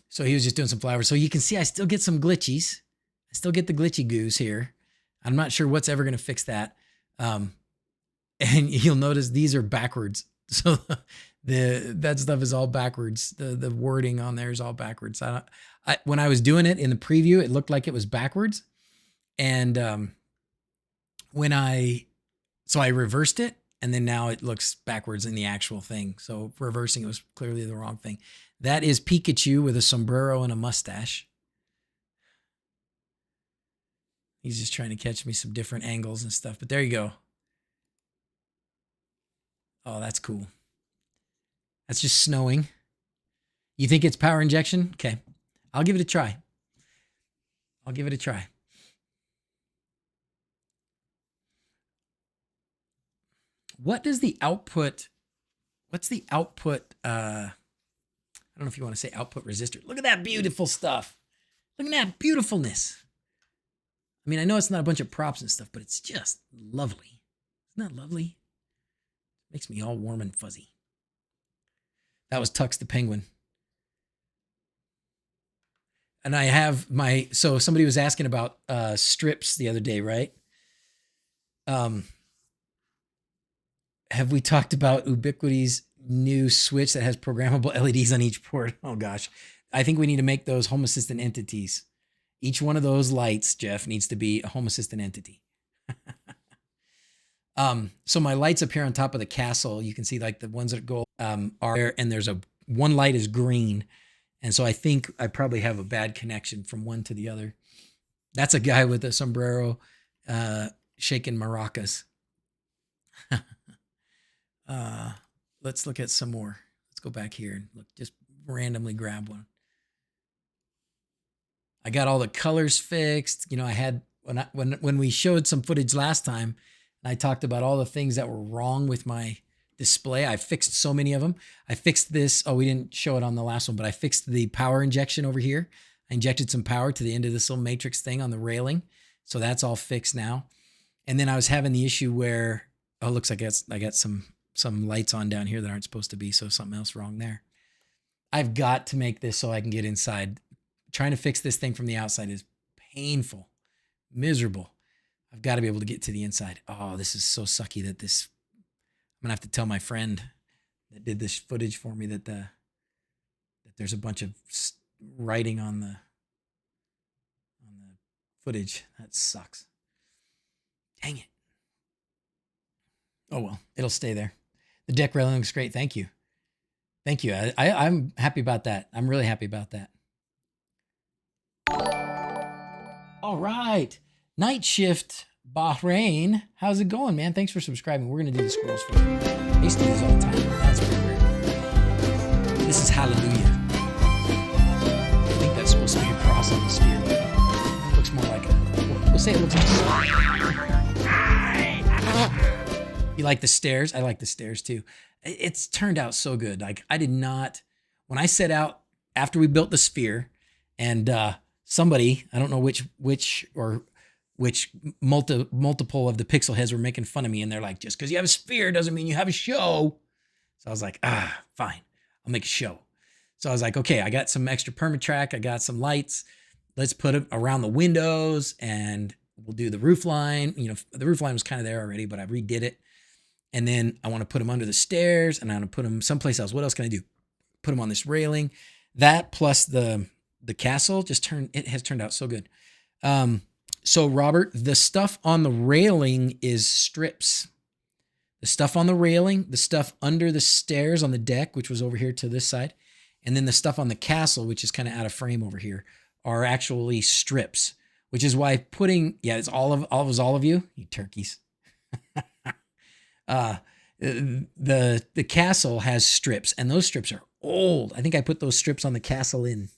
So he was just doing some flowers. So you can see I still get some glitchies. I still get the glitchy goos here. I'm not sure what's ever going to fix that. And you'll notice these are backwards. So that stuff is all backwards. The wording on there is all backwards. When I was doing it in the preview, it looked like it was backwards. And so I reversed it, and then now it looks backwards in the actual thing. So reversing it was clearly the wrong thing. That is Pikachu with a sombrero and a mustache. He's just trying to catch me some different angles and stuff, but there you go. Oh, that's cool. That's just snowing. You think it's power injection? Okay. I'll give it a try. What does the output, what's the output, I don't know if you want to say output resistor. Look at that beautiful stuff. Look at that beautifulness. I mean, I know it's not a bunch of props and stuff, but it's just lovely. Isn't that lovely? Makes me all warm and fuzzy. That was Tux the Penguin. And I have so somebody was asking about strips the other day, right? Have we talked about Ubiquity's new switch that has programmable LEDs on each port? Oh gosh. I think we need to make those Home Assistant entities. Each one of those lights, Jeff, needs to be a Home Assistant entity. So my lights up here on top of the castle, you can see like the ones that go are there, and there's one light is green. And so I think I probably have a bad connection from one to the other. That's a guy with a sombrero shaking maracas. Let's look at some more. Let's go back here and look, just randomly grab one. I got all the colors fixed. You know, I had when we showed some footage last time, and I talked about all the things that were wrong with my display. I fixed so many of them. I fixed this. Oh, we didn't show it on the last one, but I fixed the power injection over here. I injected some power to the end of this little matrix thing on the railing. So that's all fixed now. And then I was having the issue where, oh, it looks like I got some lights on down here that aren't supposed to be. So something else wrong there. I've got to make this so I can get inside. Trying to fix this thing from the outside is painful, miserable. I've got to be able to get to the inside. Oh, this is so sucky that I'm going to have to tell my friend that did this footage for me that there's a bunch of writing on the footage. That sucks. Dang it. Oh, well, it'll stay there. The deck railing looks great. Thank you. Thank you. I'm happy about that. I'm really happy about that. All right. Night Shift Bahrain. How's it going, man? Thanks for subscribing. We're going to do the squirrels for you. I used to do this all the time. That's pretty weird. This is Hallelujah. I think that's supposed to be a cross on the sphere. It looks more like we'll say it looks like a You like the stairs? I like the stairs too. It's turned out so good. Like I did not, when I set out after we built the sphere and somebody, I don't know which multiple of the pixel heads were making fun of me, and they're like, just because you have a sphere doesn't mean you have a show. So I was like, fine, I'll make a show. So I was like, okay, I got some extra permatrack, I got some lights, let's put it around the windows, and we'll do the roof line. You know, the roof line was kind of there already, but I redid it. And then I want to put them under the stairs, and I want to put them someplace else. What else can I do? Put them on this railing. That plus the castle has turned out so good. So Robert, the stuff on the railing is strips. The stuff on the railing, the stuff under the stairs on the deck, which was over here to this side, and then the stuff on the castle, which is kind of out of frame over here, are actually strips, which is why it's all of you turkeys. The castle has strips, and those strips are old. I think I put those strips on the castle it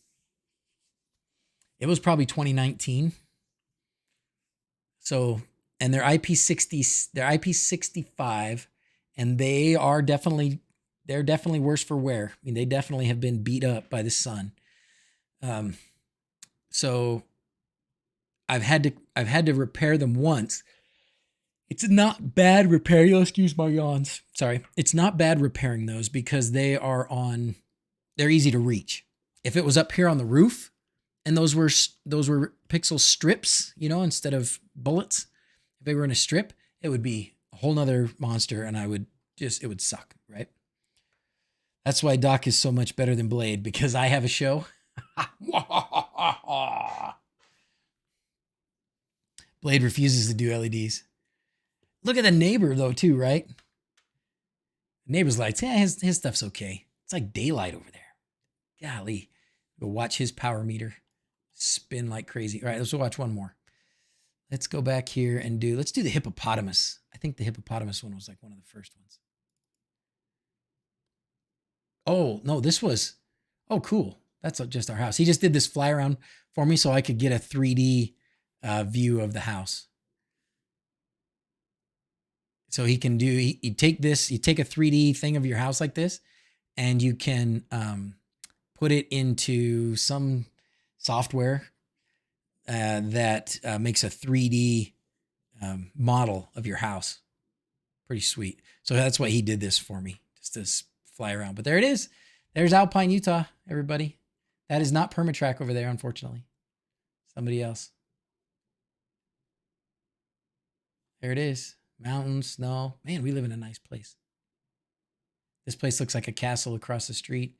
was probably 2019. So, and they're IP65, and they're definitely worse for wear. I mean, they definitely have been beat up by the sun. So I've had to repair them once. It's not bad repair. You'll excuse my yawns. Sorry. It's not bad repairing those because they're easy to reach. If it was up here on the roof and those were pixel strips, you know, instead of bullets, if they were in a strip, it would be a whole nother monster, and it would suck, right? That's why Doc is so much better than Blade, because I have a show. Blade refuses to do LEDs. Look at the neighbor though, too, right? The neighbor's lights, his stuff's okay. It's like daylight over there. Golly. Go watch his power meter spin like crazy. All right, let's watch one more. Let's go back here and let's do the hippopotamus. I think the hippopotamus one was like one of the first ones. Oh, no, oh, cool. That's just our house. He just did this fly around for me so I could get a 3D view of the house. So he can you take a 3D thing of your house like this, and you can put it into some software that makes a 3D model of your house. Pretty sweet. So that's why he did this for me, just to fly around. But there it is. There's Alpine, Utah, everybody. That is not Permatrack over there, unfortunately. Somebody else. There it is. Mountains, snow. Man, we live in a nice place. This place looks like a castle across the street.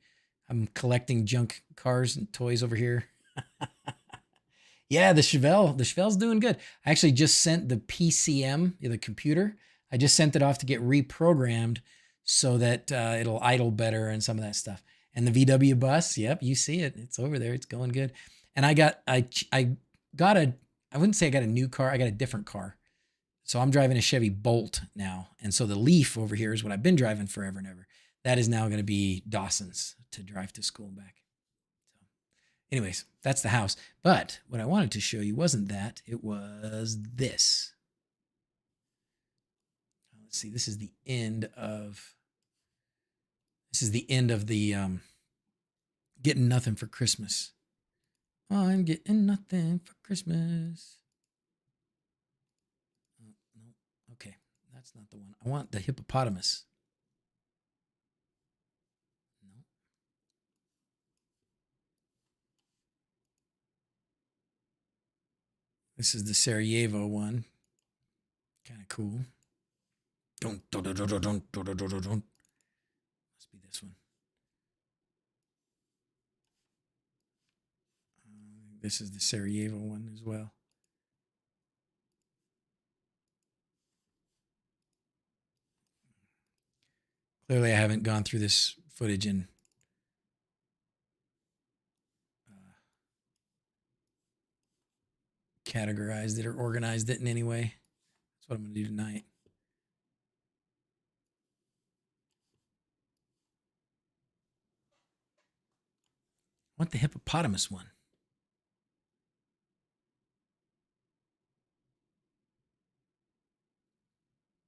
I'm collecting junk cars and toys over here. Yeah, the Chevelle's doing good. I actually just sent the PCM, the computer. I just sent it off to get reprogrammed so that it'll idle better and some of that stuff. And the VW bus, yep, you see it. It's over there. It's going good. And I got I wouldn't say I got a new car. I got a different car. So I'm driving a Chevy Bolt now. And so the Leaf over here is what I've been driving forever and ever. That is now going to be Dawson's to drive to school and back. So anyways, that's the house. But what I wanted to show you wasn't that. It was this. Let's see. This is the end of the getting nothing for Christmas. I'm getting nothing for Christmas. Oh, no. Okay, that's not the one. I want the hippopotamus. No. This is the Sarajevo one. Kind of cool. Don't. Must be this one. This is the Sarajevo one as well. Clearly, I haven't gone through this footage and categorized it or organized it in any way. That's what I'm going to do tonight. I want the hippopotamus one.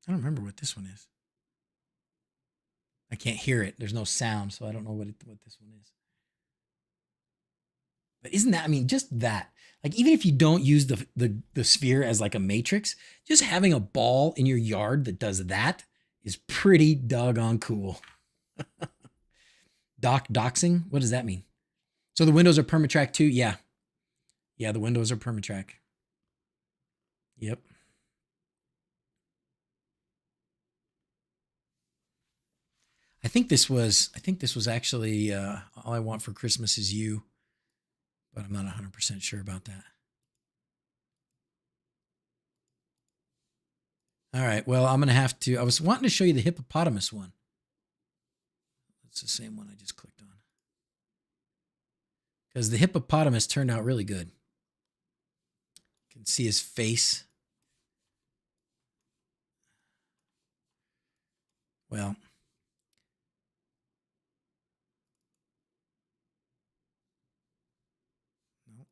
I don't remember what this one is. I can't hear it. There's no sound, so I don't know what this one is. But isn't that, I mean, just that. Like, even if you don't use the sphere as like a matrix, just having a ball in your yard that does that is pretty doggone cool. Doxing? What does that mean? So the windows are permatrack too? Yeah. Yeah, the windows are permatrack. Yep. I think this was actually All I Want for Christmas Is You, but I'm not 100% sure about that. All right, well, I'm going to have to, I was wanting to show you the hippopotamus one. It's the same one I just clicked on. Because the hippopotamus turned out really good. You can see his face. Well, no.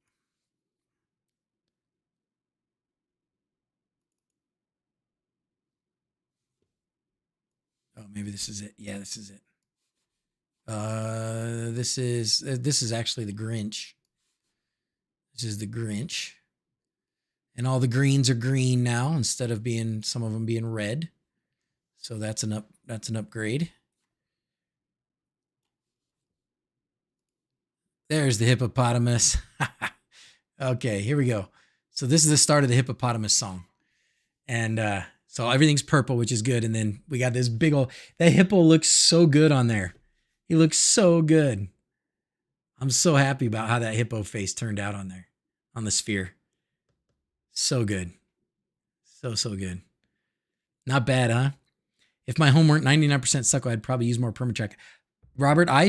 Oh, maybe this is it. Yeah, this is it. This is actually the Grinch. This is the Grinch. And all the greens are green now instead of being some of them being red. So that's an upgrade. There's the hippopotamus. Okay, here we go. So this is the start of the hippopotamus song. And so everything's purple, which is good. And then we got this big old, that hippo looks so good on there. He looks so good. I'm so happy about how that hippo face turned out on there, on the sphere. So good. So good. Not bad, huh? If my home weren't 99% stucco, I'd probably use more permatrack. Robert, I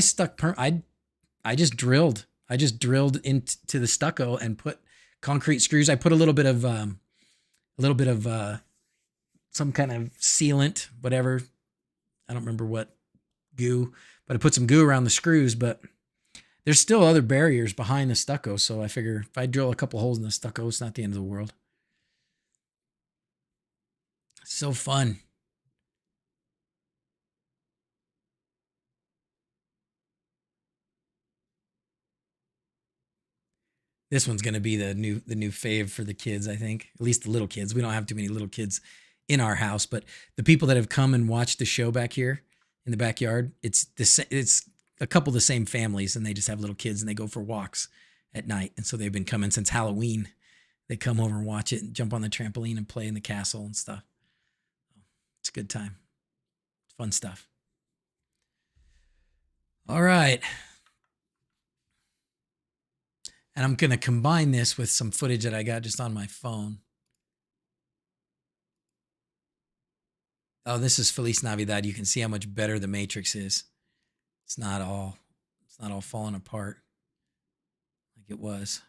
just drilled. I just drilled into the stucco and put concrete screws. I put a little bit of some kind of sealant, whatever. I don't remember what goo, but I put some goo around the screws, but there's still other barriers behind the stucco. So I figure if I drill a couple holes in the stucco, it's not the end of the world. So fun. This one's going to be the new fave for the kids, I think. At least the little kids. We don't have too many little kids in our house, but the people that have come and watched the show back here in the backyard, it's a couple of the same families, and they just have little kids and they go for walks at night. And so they've been coming since Halloween. They come over and watch it and jump on the trampoline and play in the castle and stuff. It's a good time. It's fun stuff. All right. And I'm going to combine this with some footage that I got just on my phone. Oh, this is Feliz Navidad. You can see how much better the matrix is. It's not all falling apart like it was.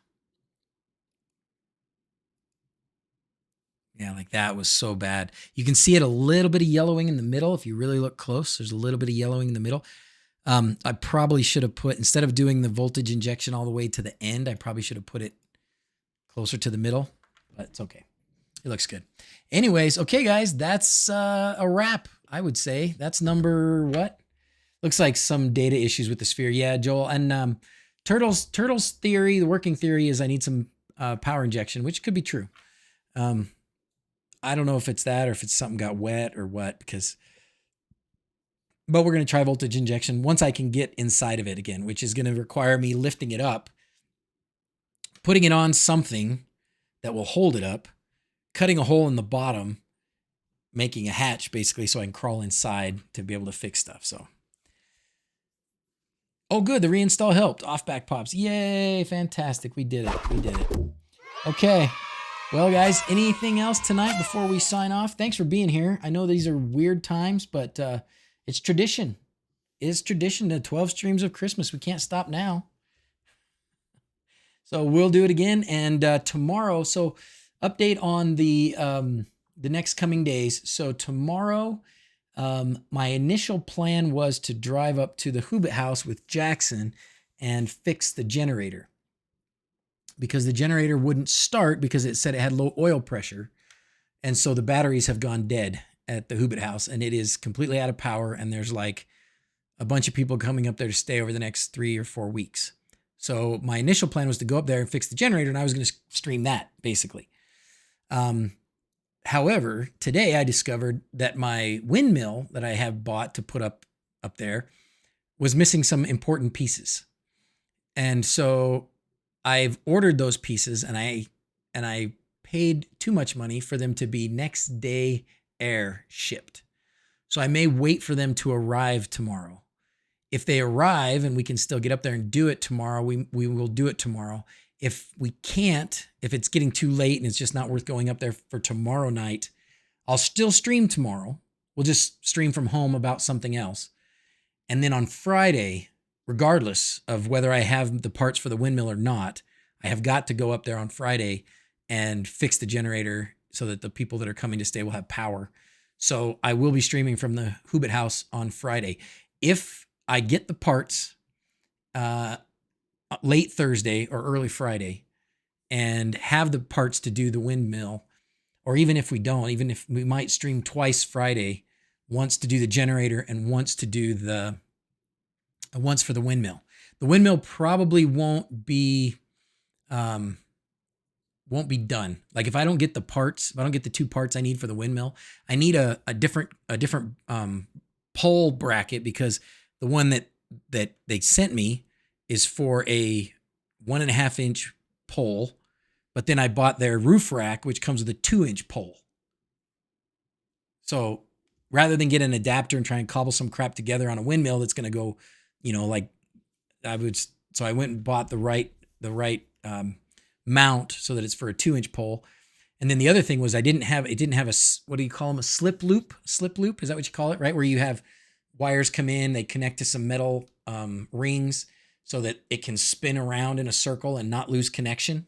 Yeah, like that was so bad. You can see it a little bit of yellowing in the middle. If you really look close, there's a little bit of yellowing in the middle. I probably should have put, instead of doing the voltage injection all the way to the end, I probably should have put it closer to the middle, but it's okay. It looks good. Anyways, okay, guys, that's a wrap, I would say. That's number what? Looks like some data issues with the sphere. Yeah, Joel. And Turtle's theory, the working theory is I need some power injection, which could be true. I don't know if it's that or if it's something got wet or what, but we're going to try voltage injection once I can get inside of it again, which is going to require me lifting it up, putting it on something that will hold it up, cutting a hole in the bottom, making a hatch basically so I can crawl inside to be able to fix stuff. So, oh good, the reinstall helped. Off back pops. Yay, fantastic. We did it. We did it. Okay. Well, guys, anything else tonight before we sign off? Thanks for being here. I know these are weird times, but it's tradition. It's tradition to 12 streams of Christmas. We can't stop now. So we'll do it again. And tomorrow, so update on the next coming days. So tomorrow, my initial plan was to drive up to the Hoobit house with Jackson and fix the generator, because the generator wouldn't start because it said it had low oil pressure. And so the batteries have gone dead at the Hoobit house and it is completely out of power. And there's like a bunch of people coming up there to stay over the next 3 or 4 weeks. So my initial plan was to go up there and fix the generator, and I was going to stream that basically. However, today I discovered that my windmill that I have bought to put up there was missing some important pieces. And so I've ordered those pieces, and I paid too much money for them to be next day air shipped. So I may wait for them to arrive tomorrow. If they arrive and we can still get up there and do it tomorrow, we will do it tomorrow. If we can't, if it's getting too late and it's just not worth going up there for tomorrow night, I'll still stream tomorrow. We'll just stream from home about something else. And then on Friday, regardless of whether I have the parts for the windmill or not, I have got to go up there on Friday and fix the generator so that the people that are coming to stay will have power. So I will be streaming from the Hoobit house on Friday. If I get the parts late Thursday or early Friday and have the parts to do the windmill, or even if we don't, even if we might stream twice Friday, once to do the generator and once to do once for the windmill. The windmill probably won't be done. Like if I don't get the parts, if I don't get the 2 parts I need for the windmill, I need a different pole bracket, because the one that they sent me is for a 1.5 inch pole, but then I bought their roof rack, which comes with a 2-inch pole. So rather than get an adapter and try and cobble some crap together on a windmill that's going to go, like so I went and bought the right mount so that it's for a 2-inch pole. And then the other thing was it didn't have a, what do you call them? A slip loop? Slip loop? Is that what you call it? Right? Where you have wires come in, they connect to some metal rings so that it can spin around in a circle and not lose connection,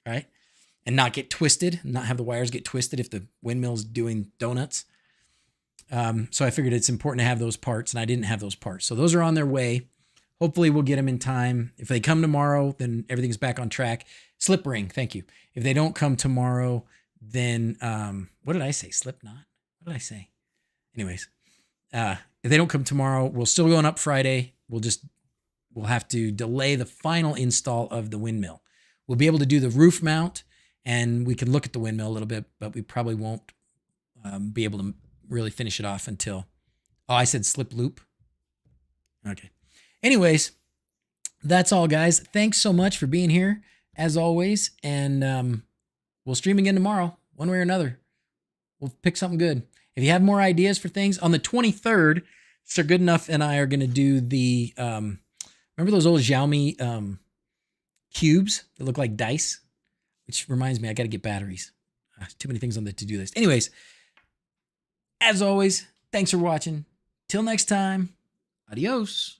right? And not get twisted, not have the wires get twisted if the windmill's doing donuts. So I figured it's important to have those parts, and I didn't have those parts. So those are on their way. Hopefully we'll get them in time. If they come tomorrow, then everything's back on track. Slip ring, thank you. If they don't come tomorrow, then, what did I say? Slip knot? What did I say? Anyways, if they don't come tomorrow, we'll still going up Friday. We'll have to delay the final install of the windmill. We'll be able to do the roof mount, and we can look at the windmill a little bit, but we probably won't be able to really finish it off until, I said slip loop. Okay. Anyways, that's all, guys. Thanks so much for being here, as always, and we'll stream again tomorrow, one way or another. We'll pick something good. If you have more ideas for things, on the 23rd, Sir Goodenough and I are going to do the, remember those old Xiaomi cubes that look like dice, which reminds me, I got to get batteries. Too many things on the to-do list. Anyways, as always, thanks for watching. Till next time, adios.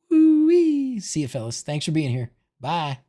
Woo-wee. See you, fellas. Thanks for being here. Bye.